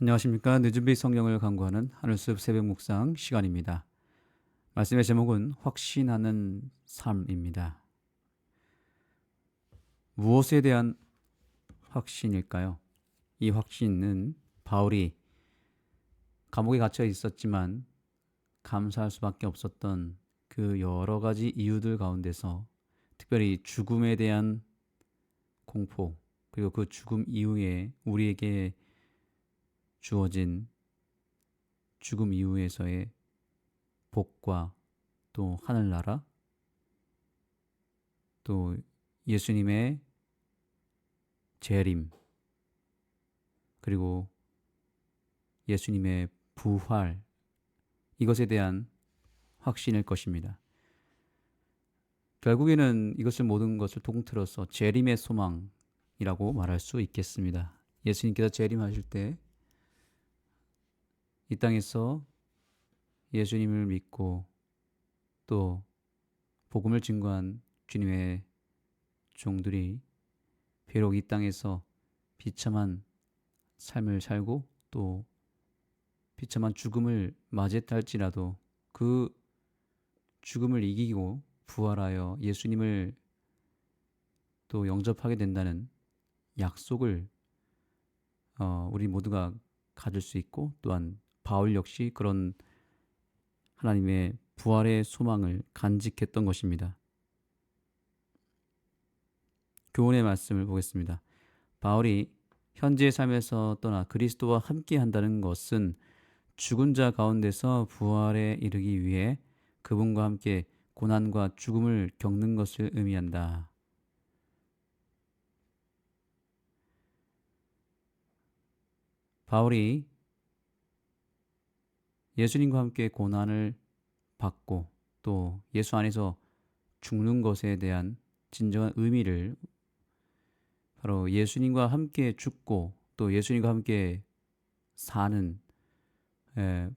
안녕하십니까. 늦은비 성경을 강구하는 하늘숲 새벽 묵상 시간입니다. 말씀의 제목은 확신하는 삶입니다. 무엇에 대한 확신일까요? 이 확신은 바울이 감옥에 갇혀 있었지만 감사할 수밖에 없었던 그 여러 가지 이유들 가운데서 특별히 죽음에 대한 공포, 그리고 그 죽음 이후에 우리에게 주어진 죽음 이후에서의 복과 또 하늘나라, 또 예수님의 재림, 그리고 예수님의 부활, 이것에 대한 확신일 것입니다. 결국에는 이것을 모든 것을 통틀어서 재림의 소망이라고 말할 수 있겠습니다. 예수님께서 재림하실 때 이 땅에서 예수님을 믿고 또 복음을 증거한 주님의 종들이 비록 이 땅에서 비참한 삶을 살고 또 비참한 죽음을 맞이했다 할지라도 그 죽음을 이기고 부활하여 예수님을 또 영접하게 된다는 약속을 우리 모두가 가질 수 있고, 또한 바울 역시 그런 하나님의 부활의 소망을 간직했던 것입니다. 교훈의 말씀을 보겠습니다. 바울이 현재의 삶에서 떠나 그리스도와 함께 한다는 것은 죽은 자 가운데서 부활에 이르기 위해 그분과 함께 고난과 죽음을 겪는 것을 의미한다. 바울이 예수님과 함께 고난을 받고 또 예수 안에서 죽는 것에 대한 진정한 의미를 바로 예수님과 함께 죽고 또 예수님과 함께 사는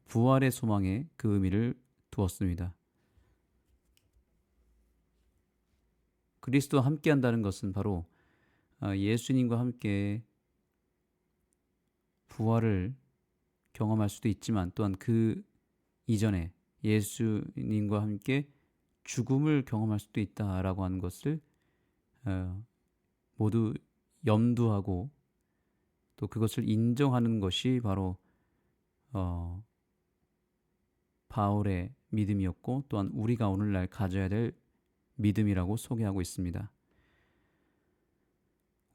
부활의 소망에 그 의미를 두었습니다. 그리스도와 함께 한다는 것은 바로 예수님과 함께 부활을 경험할 수도 있지만 또한 그 이전에 예수님과 함께 죽음을 경험할 수도 있다라고 하는 것을 모두 염두하고 또 그것을 인정하는 것이 바로 바울의 믿음이었고, 또한 우리가 오늘날 가져야 될 믿음이라고 소개하고 있습니다.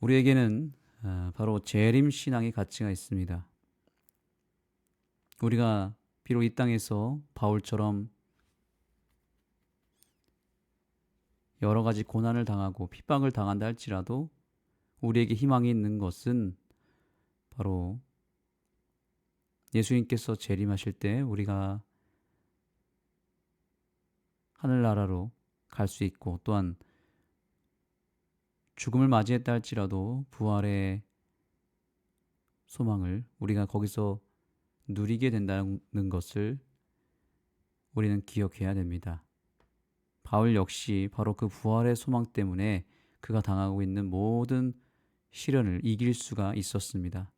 우리에게는 바로 재림 신앙의 가치가 있습니다. 우리가 비록 이 땅에서 바울처럼 여러 가지 고난을 당하고 핍박을 당한다 할지라도 우리에게 희망이 있는 것은 바로 예수님께서 재림하실 때 우리가 하늘나라로 갈 수 있고, 또한 죽음을 맞이했다 할지라도 부활의 소망을 우리가 거기서 누리게 된다는 것을 우리는 기억해야 됩니다. 바울 역시 바로 그 부활의 소망 때문에 그가 당하고 있는 모든 시련을 이길 수가 있었습니다.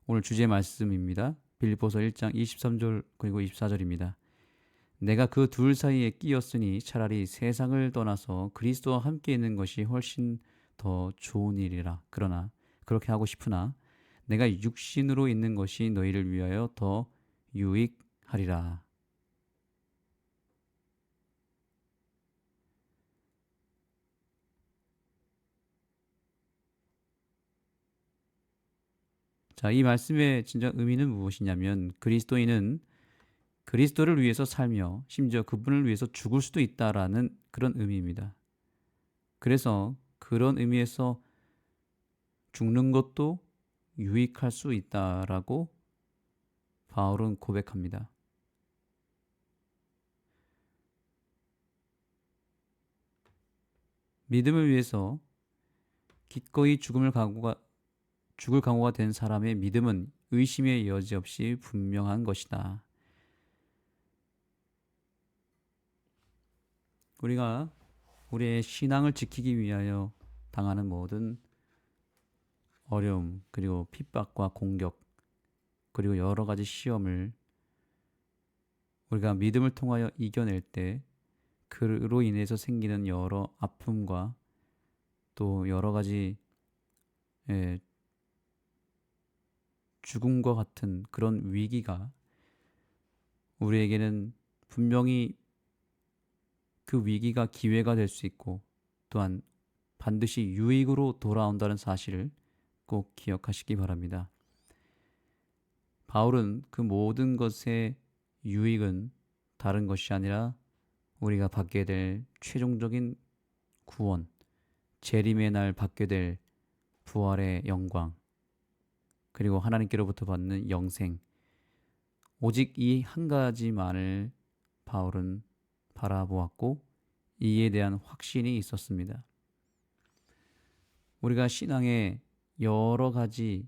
오늘 주제 말씀입니다. 빌립보서 1장 23절 그리고 24절입니다. 내가 그 둘 사이에 끼었으니 차라리 세상을 떠나서 그리스도와 함께 있는 것이 훨씬 더 좋은 일이라. 그러나 그렇게 하고 싶으나 내가 육신으로 있는 것이 너희를 위하여 더 유익하리라. 자, 이 말씀의 진정 의미는 무엇이냐면 그리스도인은 그리스도를 위해서 살며 심지어 그분을 위해서 죽을 수도 있다라는 그런 의미입니다. 그래서 그런 의미에서 죽는 것도 유익할 수 있다라고 바울은 고백합니다. 믿음을 위해서 기꺼이 죽을 각오가 된 사람의 믿음은 의심의 여지 없이 분명한 것이다. 우리가 우리의 신앙을 지키기 위하여 당하는 모든 어려움, 그리고 핍박과 공격, 그리고 여러 가지 시험을 우리가 믿음을 통하여 이겨낼 때 그로 인해서 생기는 여러 아픔과 또 여러 가지 예, 죽음과 같은 그런 위기가 우리에게는 분명히 그 위기가 기회가 될 수 있고 또한 반드시 유익으로 돌아온다는 사실을 꼭 기억하시기 바랍니다. 바울은 그 모든 것의 유익은 다른 것이 아니라 우리가 받게 될 최종적인 구원, 재림의 날 받게 될 부활의 영광, 그리고 하나님께로부터 받는 영생, 오직 이 한 가지만을 바울은 바라보았고 이에 대한 확신이 있었습니다. 우리가 신앙에 여러 가지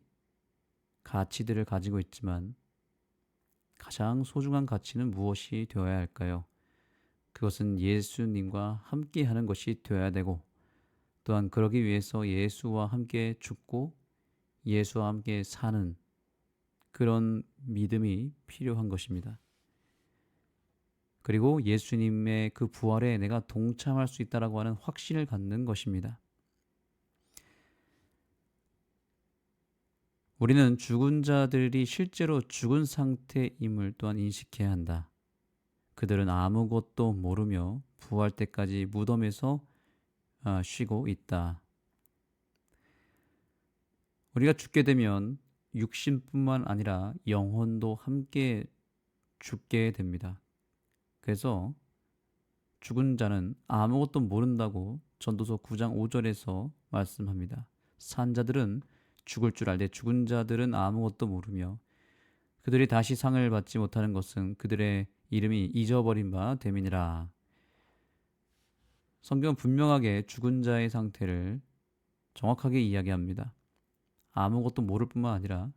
가치들을 가지고 있지만 가장 소중한 가치는 무엇이 되어야 할까요? 그것은 예수님과 함께 하는 것이 되어야 되고 또한 그러기 위해서 예수와 함께 죽고 예수와 함께 사는 그런 믿음이 필요한 것입니다. 그리고 예수님의 그 부활에 내가 동참할 수 있다라고 하는 확신을 갖는 것입니다. 우리는 죽은 자들이 실제로 죽은 상태임을 또한 인식해야 한다. 그들은 아무것도 모르며 부활 때까지 무덤에서 쉬고 있다. 우리가 죽게 되면 육신뿐만 아니라 영혼도 함께 죽게 됩니다. 그래서 죽은 자는 아무것도 모른다고 전도서 9장 5절에서 말씀합니다. 산 자들은 죽을 줄 알되 죽은 자들은 아무것도 모르며 그들이 다시 상을 받지 못하는 것은 그들의 이름이 잊어버린 바 됨이니라. 성경은 분명하게 죽은 자의 상태를 정확하게 이야기합니다. 아무것도 모를 뿐만 아니라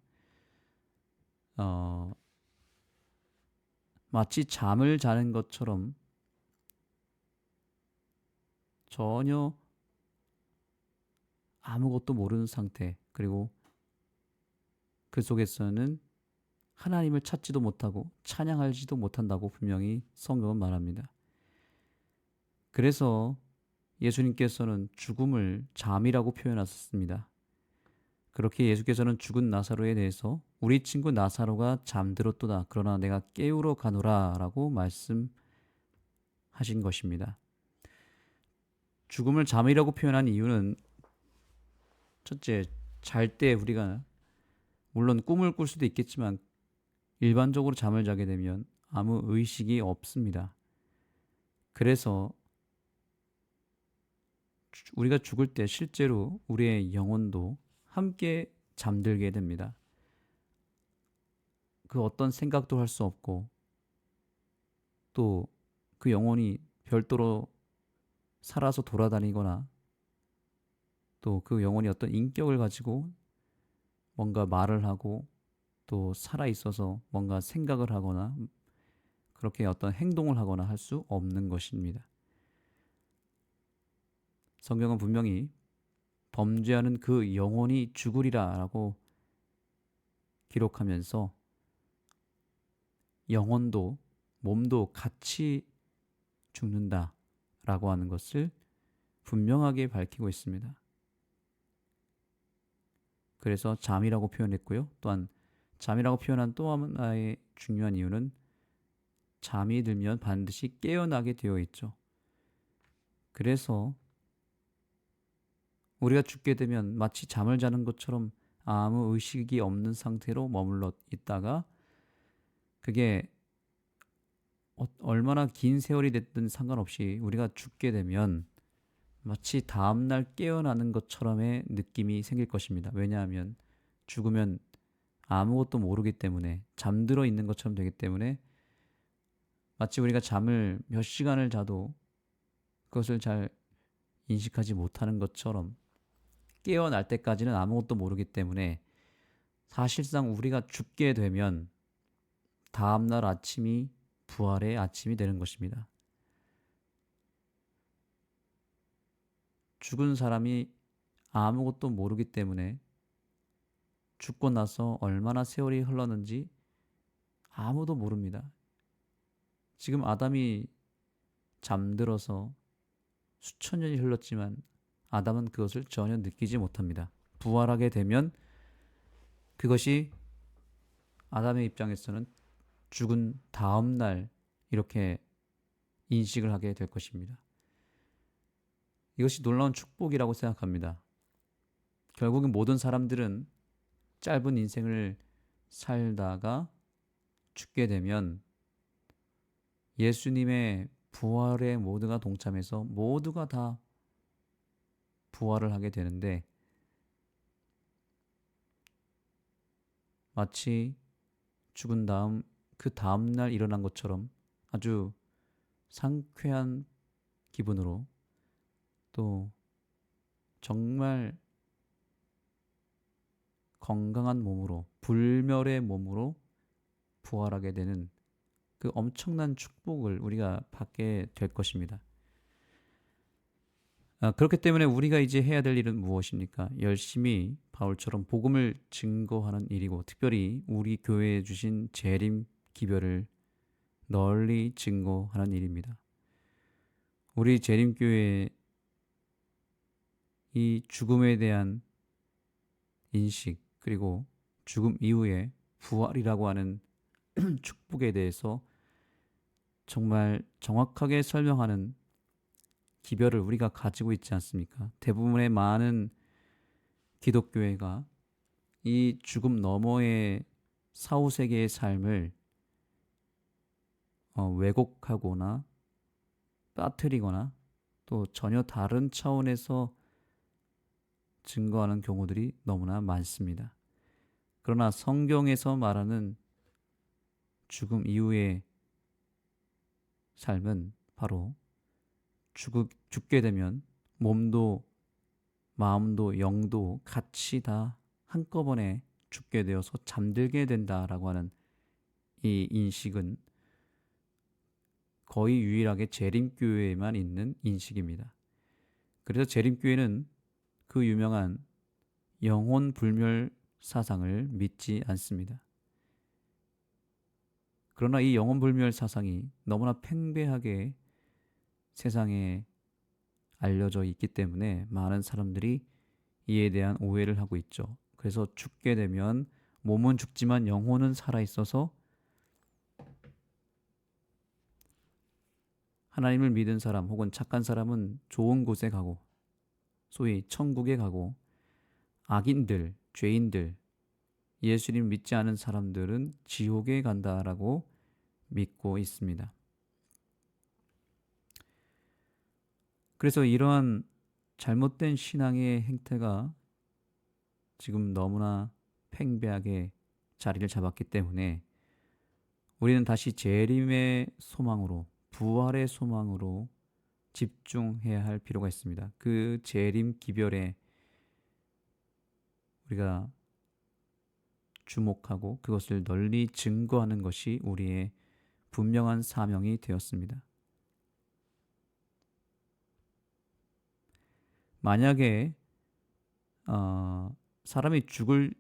마치 잠을 자는 것처럼 전혀 아무것도 모르는 상태, 그리고 그 속에서는 하나님을 찾지도 못하고 찬양하지도 못한다고 분명히 성경은 말합니다. 그래서 예수님께서는 죽음을 잠이라고 표현하셨습니다. 그렇게 예수께서는 죽은 나사로에 대해서 우리 친구 나사로가 잠들었도다. 그러나 내가 깨우러 가노라 라고 말씀하신 것입니다. 죽음을 잠이라고 표현한 이유는 첫째, 잘 때 우리가 물론 꿈을 꿀 수도 있겠지만 일반적으로 잠을 자게 되면 아무 의식이 없습니다. 그래서 우리가 죽을 때 실제로 우리의 영혼도 함께 잠들게 됩니다. 그 어떤 생각도 할 수 없고 또 그 영혼이 별도로 살아서 돌아다니거나 또 그 영혼이 어떤 인격을 가지고 뭔가 말을 하고 또 살아 있어서 뭔가 생각을 하거나 그렇게 어떤 행동을 하거나 할 수 없는 것입니다. 성경은 분명히 범죄하는 그 영혼이 죽으리라라고 기록하면서 영혼도 몸도 같이 죽는다라고 하는 것을 분명하게 밝히고 있습니다. 그래서 잠이라고 표현했고요. 또한 잠이라고 표현한 또 하나의 중요한 이유는 잠이 들면 반드시 깨어나게 되어 있죠. 그래서 우리가 죽게 되면 마치 잠을 자는 것처럼 아무 의식이 없는 상태로 머물러 있다가 그게 얼마나 긴 세월이 됐든 상관없이 우리가 죽게 되면 마치 다음날 깨어나는 것처럼의 느낌이 생길 것입니다. 왜냐하면 죽으면 아무것도 모르기 때문에 잠들어 있는 것처럼 되기 때문에 마치 우리가 잠을 몇 시간을 자도 그것을 잘 인식하지 못하는 것처럼 깨어날 때까지는 아무것도 모르기 때문에 사실상 우리가 죽게 되면 다음날 아침이 부활의 아침이 되는 것입니다. 죽은 사람이 아무것도 모르기 때문에 죽고 나서 얼마나 세월이 흘렀는지 아무도 모릅니다. 지금 아담이 잠들어서 수천 년이 흘렀지만 아담은 그것을 전혀 느끼지 못합니다. 부활하게 되면 그것이 아담의 입장에서는 죽은 다음 날 이렇게 인식을 하게 될 것입니다. 이것이 놀라운 축복이라고 생각합니다. 결국은 모든 사람들은 짧은 인생을 살다가 죽게 되면 예수님의 부활에 모두가 동참해서 모두가 다 부활을 하게 되는데, 마치 죽은 다음 그 다음 날 일어난 것처럼 아주 상쾌한 기분으로, 또 정말 건강한 몸으로, 불멸의 몸으로 부활하게 되는 그 엄청난 축복을 우리가 받게 될 것입니다. 그렇기 때문에 우리가 이제 해야 될 일은 무엇입니까? 열심히 바울처럼 복음을 증거하는 일이고, 특별히 우리 교회에 주신 재림 기별을 널리 증거하는 일입니다. 우리 재림교회의 이 죽음에 대한 인식, 그리고 죽음 이후에 부활이라고 하는 축복에 대해서 정말 정확하게 설명하는 기별을 우리가 가지고 있지 않습니까? 대부분의 많은 기독교회가 이 죽음 너머의 사후세계의 삶을 왜곡하거나 빠뜨리거나 또 전혀 다른 차원에서 증거하는 경우들이 너무나 많습니다. 그러나 성경에서 말하는 죽음 이후의 삶은 바로 죽게 되면 몸도 마음도 영도 같이 다 한꺼번에 죽게 되어서 잠들게 된다라고 하는 이 인식은 거의 유일하게 재림교회에만 있는 인식입니다. 그래서 재림교회는 그 유명한 영혼 불멸 사상을 믿지 않습니다. 그러나 이 영혼 불멸 사상이 너무나 팽배하게 세상에 알려져 있기 때문에 많은 사람들이 이에 대한 오해를 하고 있죠. 그래서 죽게 되면 몸은 죽지만 영혼은 살아 있어서 하나님을 믿은 사람 혹은 착한 사람은 좋은 곳에 가고, 소위 천국에 가고, 악인들, 죄인들, 예수님 믿지 않은 사람들은 지옥에 간다라고 믿고 있습니다. 그래서 이러한 잘못된 신앙의 행태가 지금 너무나 팽배하게 자리를 잡았기 때문에 우리는 다시 재림의 소망으로, 부활의 소망으로 집중해야 할 필요가 있습니다. 그 재림 기별에 우리가 주목하고 그것을 널리 증거하는 것이 우리의 분명한 사명이 되었습니다. 만약에 사람이 죽을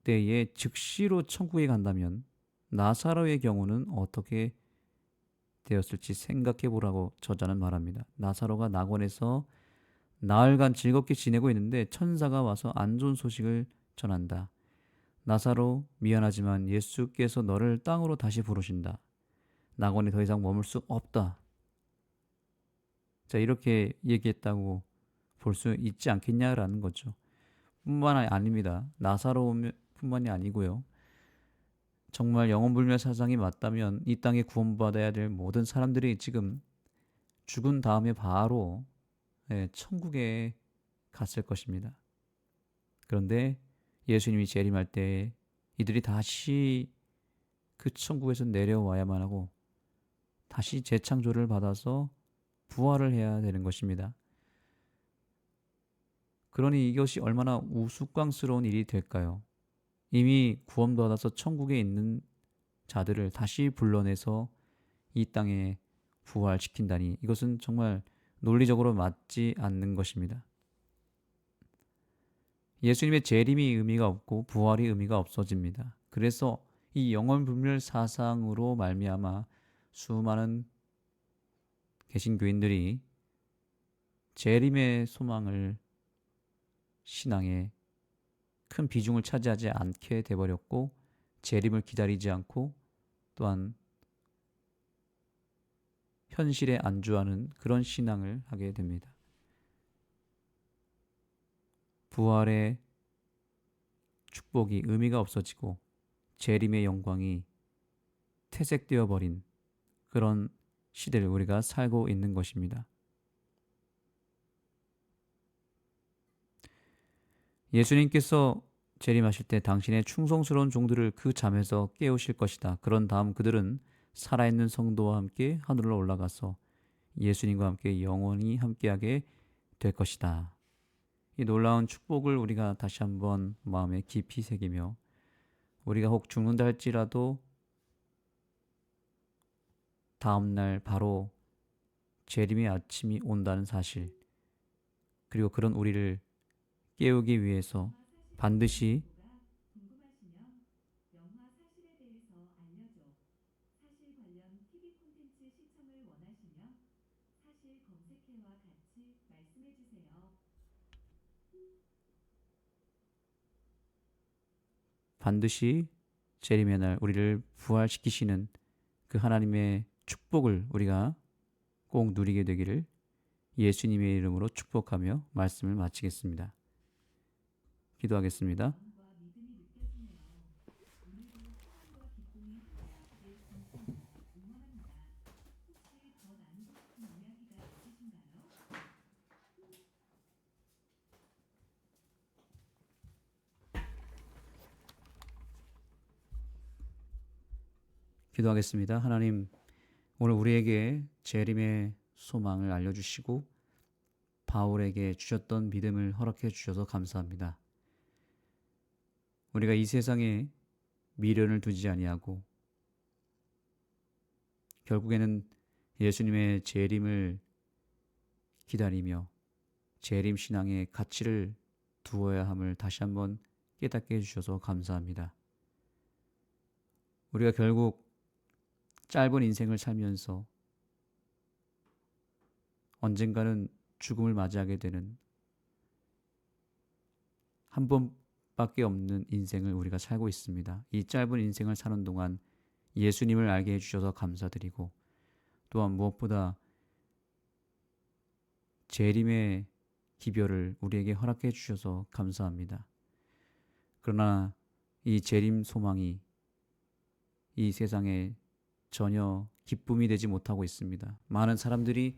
때에 즉시로 천국에 간다면 나사로의 경우는 어떻게 되었을지 생각해 보라고 저자는 말합니다. 나사로가 낙원에서 나흘간 즐겁게 지내고 있는데 천사가 와서 안 좋은 소식을 전한다. 나사로, 미안하지만 예수께서 너를 땅으로 다시 부르신다. 낙원에 더 이상 머물 수 없다. 자, 이렇게 얘기했다고 볼 수 있지 않겠냐라는 거죠. 뿐만 아닙니다. 나사로뿐만이 아니고요. 정말 영혼불멸 사상이 맞다면 이 땅에 구원받아야 될 모든 사람들이 지금 죽은 다음에 바로 천국에 갔을 것입니다. 그런데 예수님이 재림할 때 이들이 다시 그 천국에서 내려와야만 하고 다시 재창조를 받아서 부활을 해야 되는 것입니다. 그러니 이것이 얼마나 우스꽝스러운 일이 될까요? 이미 구원받아서 천국에 있는 자들을 다시 불러내서 이 땅에 부활시킨다니, 이것은 정말 논리적으로 맞지 않는 것입니다. 예수님의 재림이 의미가 없고 부활이 의미가 없어집니다. 그래서 이 영원분별 사상으로 말미암아 수많은 개신교인들이 재림의 소망을 신앙에 큰 비중을 차지하지 않게 돼버렸고 재림을 기다리지 않고 또한 현실에 안주하는 그런 신앙을 하게 됩니다. 부활의 축복이 의미가 없어지고 재림의 영광이 퇴색되어 버린 그런 시대를 우리가 살고 있는 것입니다. 예수님께서 재림하실 때 당신의 충성스러운 종들을 그 잠에서 깨우실 것이다. 그런 다음 그들은 살아있는 성도와 함께 하늘로 올라가서 예수님과 함께 영원히 함께하게 될 것이다. 이 놀라운 축복을 우리가 다시 한번 마음에 깊이 새기며 우리가 혹 죽는다 할지라도 다음날 바로 재림의 아침이 온다는 사실, 그리고 그런 우리를 깨우기 위해서 반드시 궁금하시면 영화 사실에 대해서 알려줘. 사실 관련 TV 콘텐츠 시청을 원하시면 사실 검색해와 같이 말씀해 주세요. 반드시 재림의 날 우리를 부활시키시는 그 하나님의 축복을 우리가 꼭 누리게 되기를 예수님의 이름으로 축복하며 말씀을 마치겠습니다. 기도하겠습니다. 마음과 믿음이 느껴지네요. 오늘도 소망과 기쁨이 함께하기를 진심으로 응원합니다. 혹시 더 나누고 싶은 이야기가 있으신가요? 기도하겠습니다. 하나님, 오늘 우리에게 재림의 소망을 알려주시고 바울에게 주셨던 믿음을 허락해 주셔서 감사합니다. 우리가 이 세상에 미련을 두지 아니하고 결국에는 예수님의 재림을 기다리며 재림 신앙의 가치를 두어야 함을 다시 한번 깨닫게 해주셔서 감사합니다. 우리가 결국 짧은 인생을 살면서 언젠가는 죽음을 맞이하게 되는 한 번밖에 없는 인생을 우리가 살고 있습니다. 이 짧은 인생을 사는 동안 예수님을 알게 해주셔서 감사드리고 또한 무엇보다 재림의 기별을 우리에게 허락해 주셔서 감사합니다. 그러나 이 재림 소망이 이 세상에 전혀 기쁨이 되지 못하고 있습니다. 많은 사람들이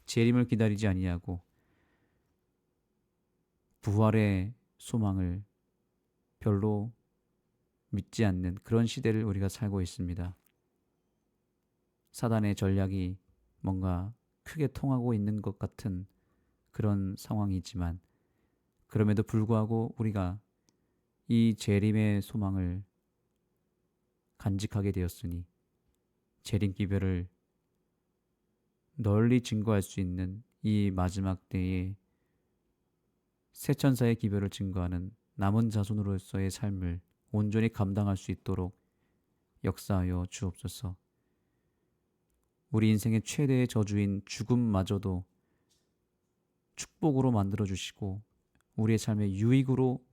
재림을 기다리지 아니하고 부활의 소망을 별로 믿지 않는 그런 시대를 우리가 살고 있습니다. 사단의 전략이 뭔가 크게 통하고 있는 것 같은 그런 상황이지만 그럼에도 불구하고 우리가 이 재림의 소망을 간직하게 되었으니 재림 기별을 널리 증거할 수 있는 이 마지막 때에 새 천사의 기별을 증거하는 남은 자손으로서의 삶을 온전히 감당할 수 있도록 역사하여 주옵소서. 우리 인생의 최대의 저주인 죽음마저도 축복으로 만들어 주시고 우리의 삶의 유익으로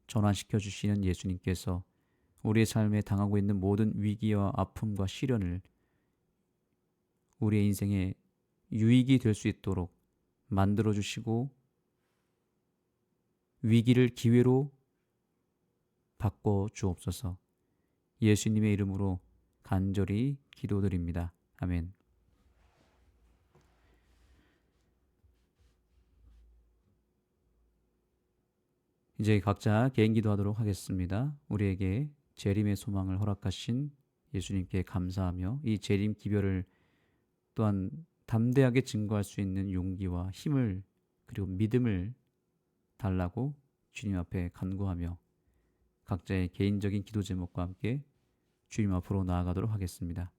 전환시켜 주시는 예수님께서 우리의 삶에 당하고 있는 모든 위기와 아픔과 시련을 우리의 인생의 유익이 될 수 있도록 만들어 주시고 위기를 기회로 바꿔 주옵소서. 예수님의 이름으로 간절히 기도드립니다. 아멘. 이제 각자 개인 기도하도록 하겠습니다. 우리에게 재림의 소망을 허락하신 예수님께 감사하며 이 재림 기별을 또한 담대하게 증거할 수 있는 용기와 힘을 그리고 믿음을 달라고 주님 앞에 간구하며 각자의 개인적인 기도 제목과 함께 주님 앞으로 나아가도록 하겠습니다.